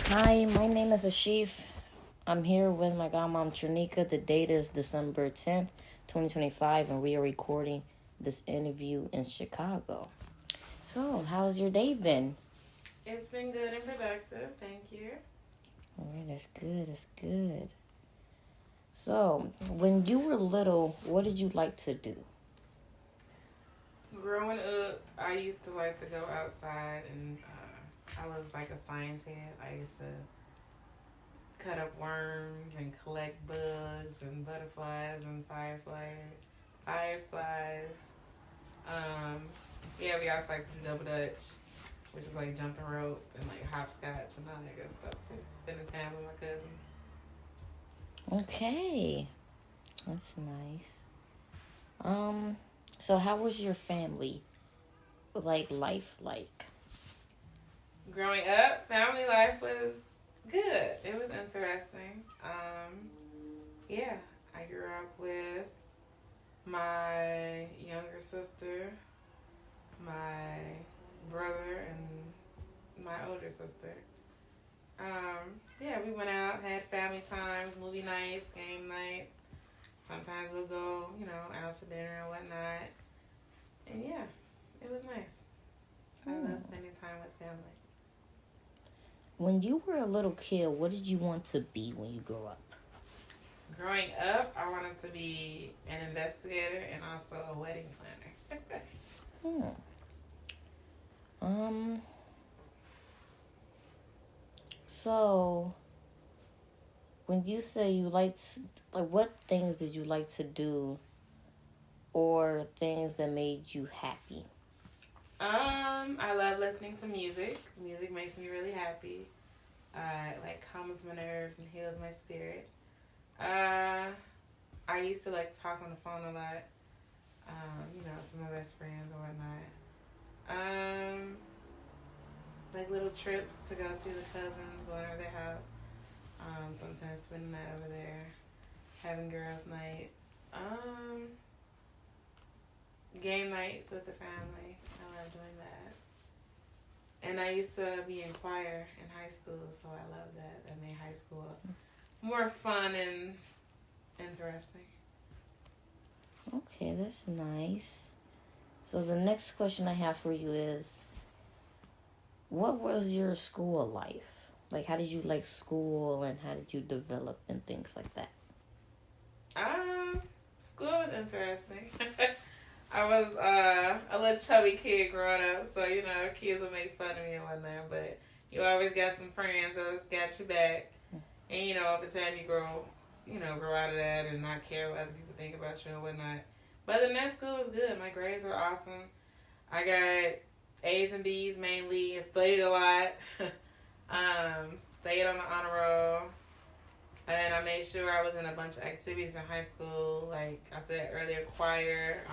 Hi, my name is Ashiff. I'm here with my godmom Tranica. The date is December 10th, 2025, and we are recording this interview in Chicago. So, how's your day been? It's been good and productive, thank you. All right, that's good, that's good. So, when you were little, what did you like to do? Growing up, I used to like to go outside and I was like a science head. I used to cut up worms and collect bugs and butterflies and fireflies. Um, yeah, we also like to do double dutch, which is like jumping rope and like hopscotch and all that good stuff too. Spending time with my cousins. Okay, that's nice. So how was your family life like? Growing up, family life was good. It was interesting. Yeah, I grew up with my younger sister, my brother, and my older sister. Yeah, we went out, had family times, movie nights, game nights. Sometimes we'll go, out to dinner and whatnot. And yeah, it was nice. I love spending time with family. When you were a little kid, what did you want to be when you grow up? Growing up, I wanted to be an investigator and also a wedding planner. So, when you say you liked, what things did you like to do or things that made you happy? I love listening to music. Music makes me really happy. Like calms my nerves and heals my spirit. I used to like talk on the phone a lot. To my best friends or whatnot. Like little trips to go see the cousins, going over their house. Sometimes spending that over there, having girls' nights. Game nights with the family. I love doing that. And I used to be in choir in high school, so I love that. That made high school more fun and interesting. Okay, that's nice. So the next question I have for you is, what was your school life? Like, how did you like school and how did you develop and things like that? School was interesting. I was a little chubby kid growing up, so kids would make fun of me and whatnot. But you always got some friends that's got your back, and over time you grow out of that and not care what other people think about you and whatnot. But other than that, school was good. My grades were awesome. I got A's and B's mainly, and studied a lot. Stayed on the honor roll. And I made sure I was in a bunch of activities in high school. Like I said earlier, choir.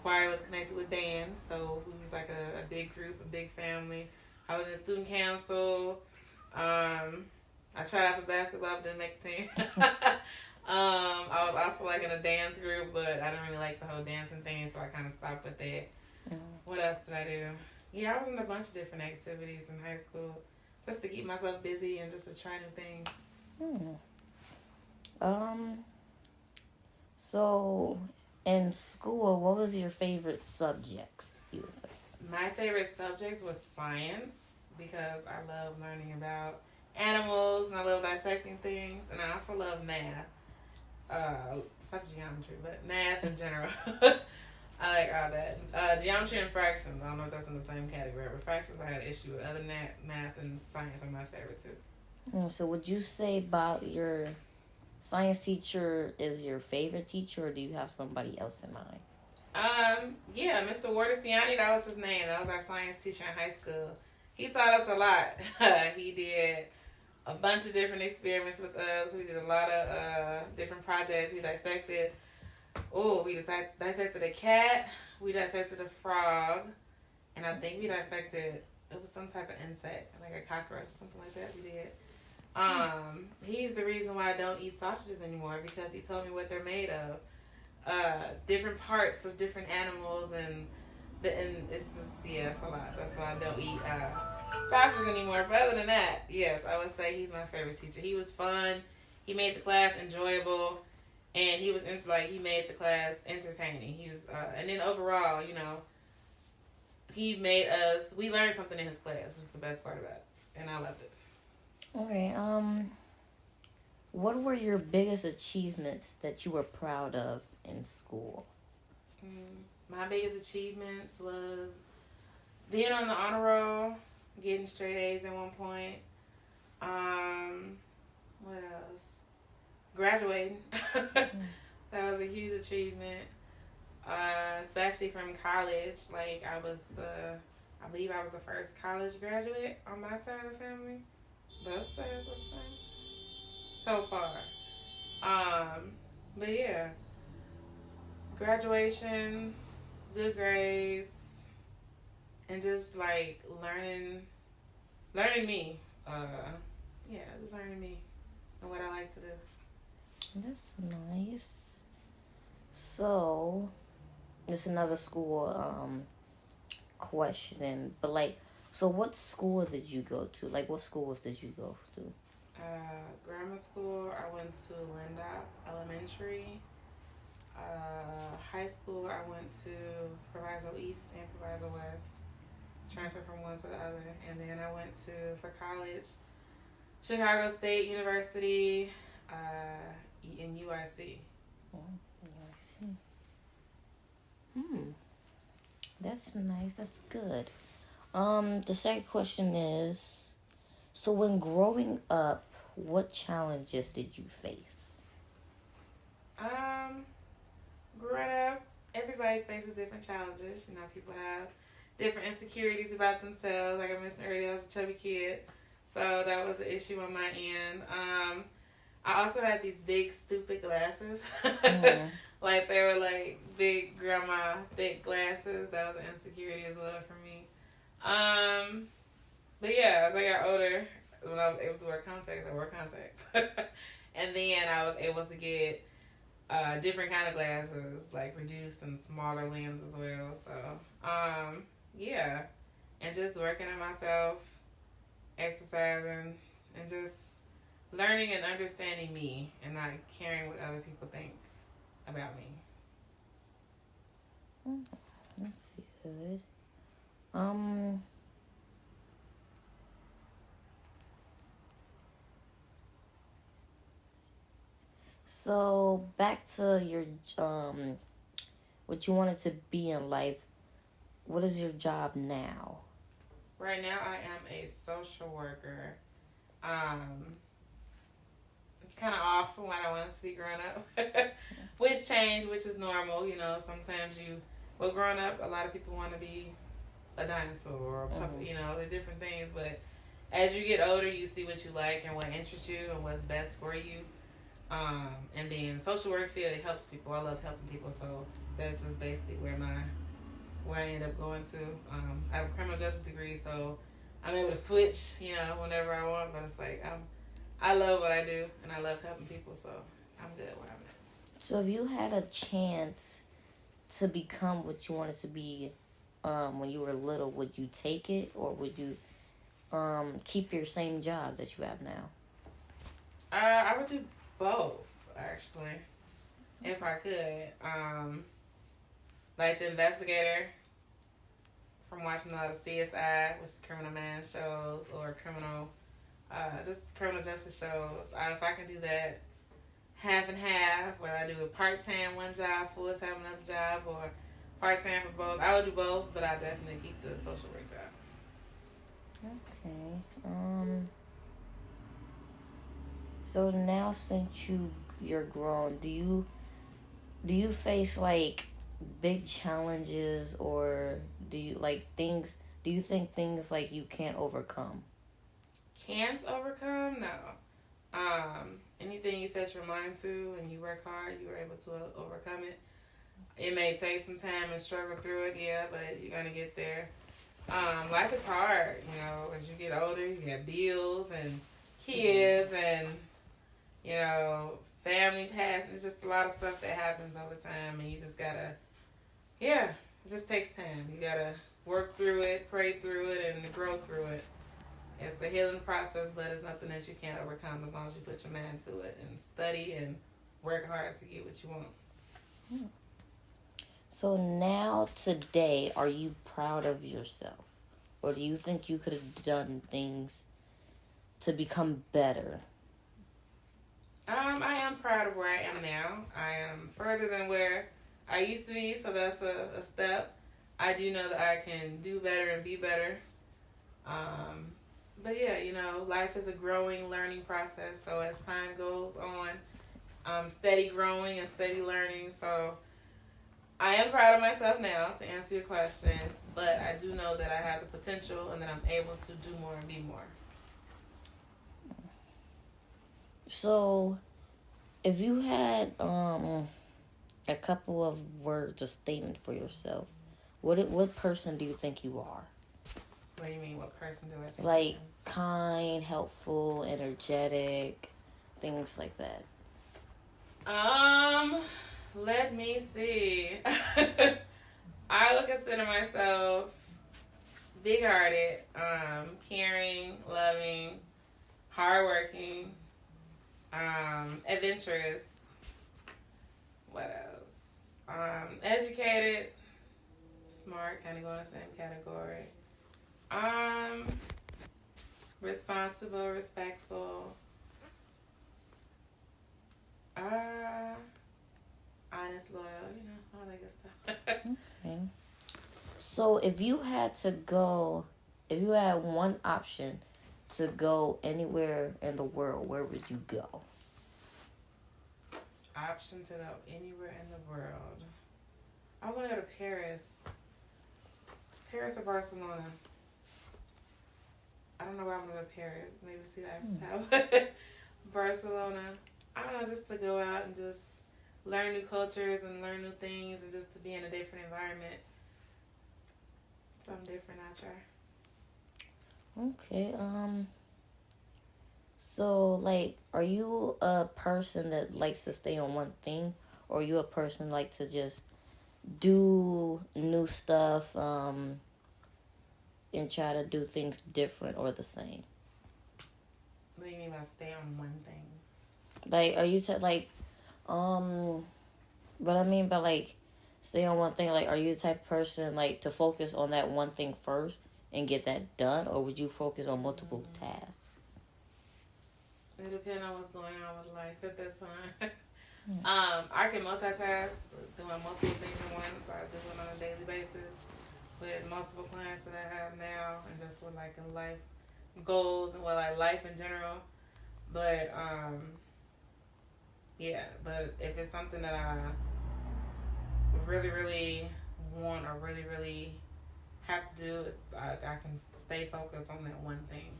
Choir was connected with dance, so we was like a big group, a big family. I was in student council. I tried out for basketball, but didn't make the team. I was also like in a dance group, but I didn't really like the whole dancing thing, so I kind of stopped with that. What else did I do? Yeah, I was in a bunch of different activities in high school, just to keep myself busy and just to try new things. So in school, what was your favorite subjects, you would say? My favorite subject was science because I love learning about animals and I love dissecting things, and I also love math. Except geometry, but math in general. I like all that. Geometry and fractions, I don't know if that's in the same category, but fractions I had an issue with. Other than that, math and science are my favorite too. So would you say about your science teacher is your favorite teacher, or do you have somebody else in mind? Yeah, Mr. Watersiani, that was his name. That was our science teacher in high school. He taught us a lot. He did a bunch of different experiments with us. We did a lot of different projects. We dissected a cat. We dissected a frog. And I think we dissected, it was some type of insect, like a cockroach or something like that we did. He's the reason why I don't eat sausages anymore, because he told me what they're made of. Different parts of different animals, and it's just, it's a lot. That's why I don't eat Sasha's anymore. But other than that, yes, I would say he's my favorite teacher. He was fun. He made the class enjoyable, and he was he made the class entertaining. He was, and then overall, he made us. We learned something in his class, which is the best part about it, and I loved it. Okay. What were your biggest achievements that you were proud of in school? My biggest achievements was being on the honor roll, getting straight A's at one point. What else? Graduating. That was a huge achievement. Especially from college. Like I believe I was the first college graduate on my side of the family. Both sides of the family. So far. But yeah. Graduation, good grades, and just like learning me. Just learning me and what I like to do. That's nice. So, this is another school question, but so what school did you go to? Like, what schools did you go to? Grammar school, I went to Lindop Elementary. High school, I went to Proviso East and Proviso West. Transferred from one to the other. And then I went for college, Chicago State University, in UIC. UIC. That's nice. That's good. The second question is, so when growing up, what challenges did you face? Growing up, everybody faces different challenges. People have different insecurities about themselves. Like I mentioned earlier, I was a chubby kid, so that was an issue on my end. I also had these big, stupid glasses. Like they were like big grandma thick glasses. That was an insecurity as well for me. But yeah, as I got older, when I was able to wear contacts, I wore contacts. And then I was able to get different kind of glasses, like reduced and smaller lens as well. So, yeah. And just working on myself, exercising, and just learning and understanding me and not caring what other people think about me. That's good. So back to your what you wanted to be in life. What is your job now? Right now, I am a social worker. It's kind of off from what I wanted to be growing up, which changed, which is normal. Sometimes growing up, a lot of people want to be a dinosaur or a puppet. The different things. But as you get older, you see what you like and what interests you and what's best for you. And then social work field, it helps people. I love helping people, so that's just basically where I end up going to. I have a criminal justice degree, so I'm able to switch, whenever I want. But it's like I love what I do, and I love helping people, so I'm good where I'm at. So if you had a chance to become what you wanted to be when you were little, would you take it, or would you keep your same job that you have now? I would do both, actually, if I could. Like the investigator from watching a lot of CSI, which is criminal man shows, or criminal justice shows. If I can do that half and half, whether I do a part-time one job, full-time another job, or part-time for both, I would do both, but I definitely keep the social work job. Okay. So now since you're grown, do you face like big challenges, or do you think things like you can't overcome? Can't overcome? No. Anything you set your mind to and you work hard, you are able to overcome it. It may take some time and struggle through it, yeah, but you're gonna get there. Life is hard, as you get older, you got bills and kids and, family past. It's just a lot of stuff that happens over time, and you just gotta, it just takes time. You gotta work through it, pray through it, and grow through it. It's a healing process, but it's nothing that you can't overcome as long as you put your mind to it and study and work hard to get what you want. So now, today, are you proud of yourself? Or do you think you could have done things to become better? I am proud of where I am now. I am further than where I used to be, so that's a step. I do know that I can do better and be better. But yeah, life is a growing, learning process. So as time goes on, I'm steady growing and steady learning. So I am proud of myself now, to answer your question. But I do know that I have the potential and that I'm able to do more and be more. So, if you had a couple of words, a statement for yourself, what person do you think you are? What do you mean? What person do I think? Like kind, helpful, energetic, things like that. Let me see. I would consider myself big-hearted, caring, loving, hardworking, adventurous. What else? Educated, smart, kind of going in the same category. Responsible, respectful. Honest, loyal, all that good stuff. Okay. So if you had one option to go anywhere in the world, where would you go? Option to go anywhere in the world. I want to go to Paris. Paris or Barcelona. I don't know why I'm going to go to Paris. Maybe see the Eiffel Tower. Barcelona. I don't know, just to go out and just learn new cultures and learn new things and just to be in a different environment. Something different I'll try. Okay, so, like, are you a person that likes to stay on one thing? Or are you a person like to just do new stuff, and try to do things different or the same? What do you mean by stay on one thing? Like, are you, what I mean by, like, stay on one thing, like, are you the type of person, like, to focus on that one thing first and get that done? Or would you focus on multiple tasks? It depends on what's going on with life at that time. I can multitask, doing multiple things at once. I do it on a daily basis with multiple clients that I have now, and just with like life goals and life in general. But yeah. But if it's something that I really, really want or really, really have to do, I can stay focused on that one thing.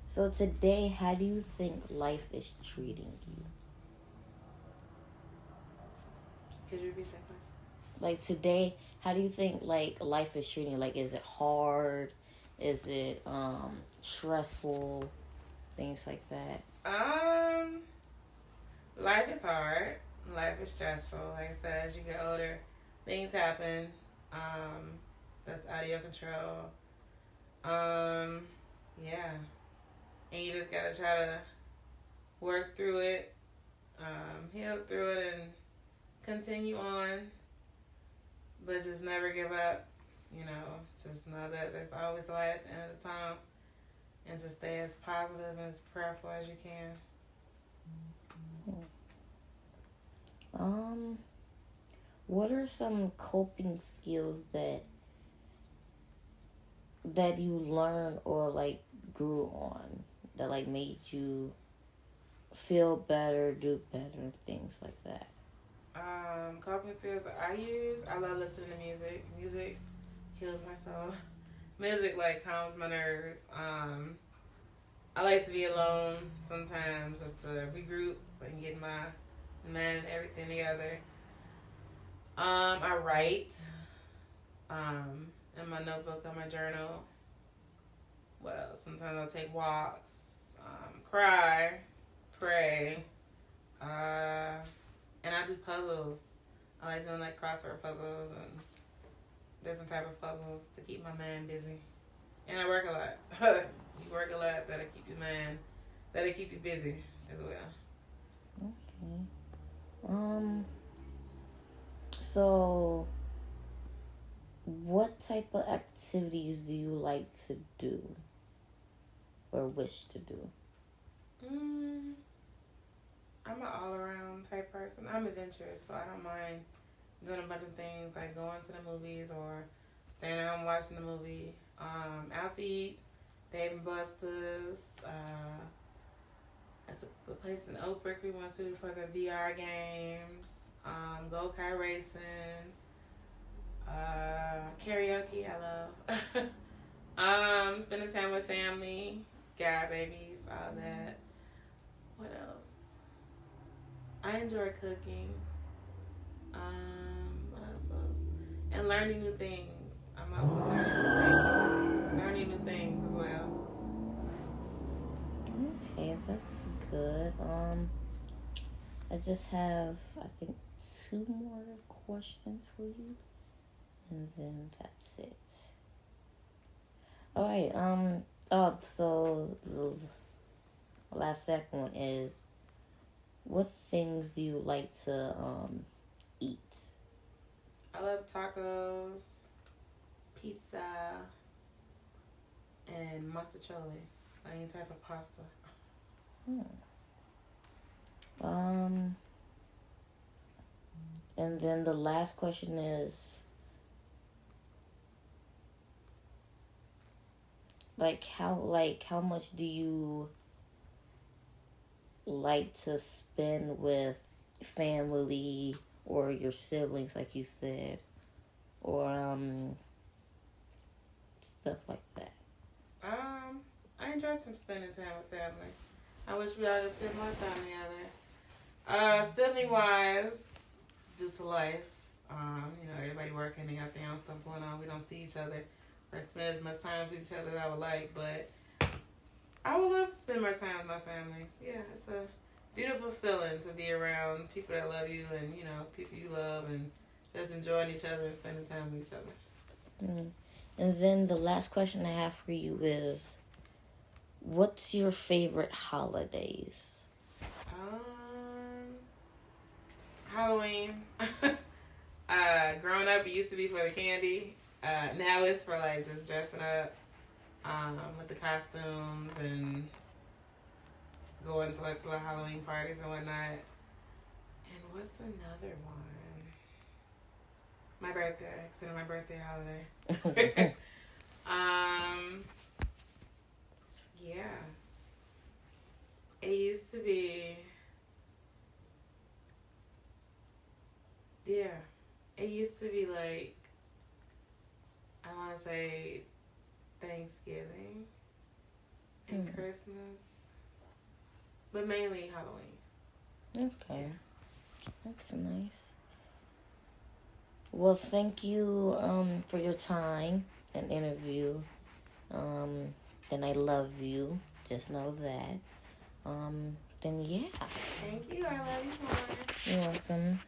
So today, how do you think life is treating you? Could you repeat that question? Like today, how do you think like life is treating you? Like, is it hard? Is it stressful? Things like that. Life is hard. Life is stressful. Like I said, as you get older, things happen. That's out of your control. Yeah. And you just gotta try to work through it, heal through it, and continue on. But just never give up. Just know that there's always a light at the end of the tunnel, and to stay as positive and as prayerful as you can. What are some coping skills that you learned or like grew on that like made you feel better, do better, things like that? Coping skills I use. I love listening to music. Music heals my soul. Music calms my nerves. I like to be alone sometimes just to regroup and get my mind and everything together. I write in my notebook, on my journal. What else? Sometimes I'll take walks, cry, pray, and I do puzzles. I like doing crossword puzzles and different type of puzzles to keep my man busy. And I work a lot. You work a lot, that'll keep you busy as well. Okay. So what type of activities do you like to do or wish to do? I'm an all-around type person. I'm adventurous, so I don't mind doing a bunch of things like going to the movies or staying at home watching the movie. Out to eat, Dave and Buster's. That's a place in Oak Brook we went to for the VR games. Go-kart racing. Karaoke, I love. Spending time with family, guy babies, all that. What else? I enjoy cooking. What else? And learning new things. I'm up for learning new things as well. Okay, that's good. I just have, I think, 2 more questions for you, and then that's it. All right. So the last second one is, what things do you like to eat? I love tacos, pizza, and mozzarella, any type of pasta. And then the last question is, how much do you like to spend with family or your siblings, like you said, or stuff like that? I enjoy spending time with family. I wish we all could spend more time together. Sibling wise, due to life, everybody working, they got their own stuff going on. We don't see each other or spend as much time with each other as I would like, but I would love to spend more time with my family. Yeah, it's a beautiful feeling to be around people that love you and, people you love, and just enjoying each other and spending time with each other. And then the last question I have for you is, what's your favorite holidays? Halloween. Growing up, it used to be for the candy. Now it's for just dressing up with the costumes and going to the Halloween parties and whatnot. And what's another one? My birthday. I consider my birthday holiday. Yeah. It used to be. Yeah. It used to be I want to say Thanksgiving and Christmas, but mainly Halloween. Okay. That's nice. Well, thank you for your time and interview. And I love you. Just know that. Then yeah. Thank you. I love you more. You're welcome.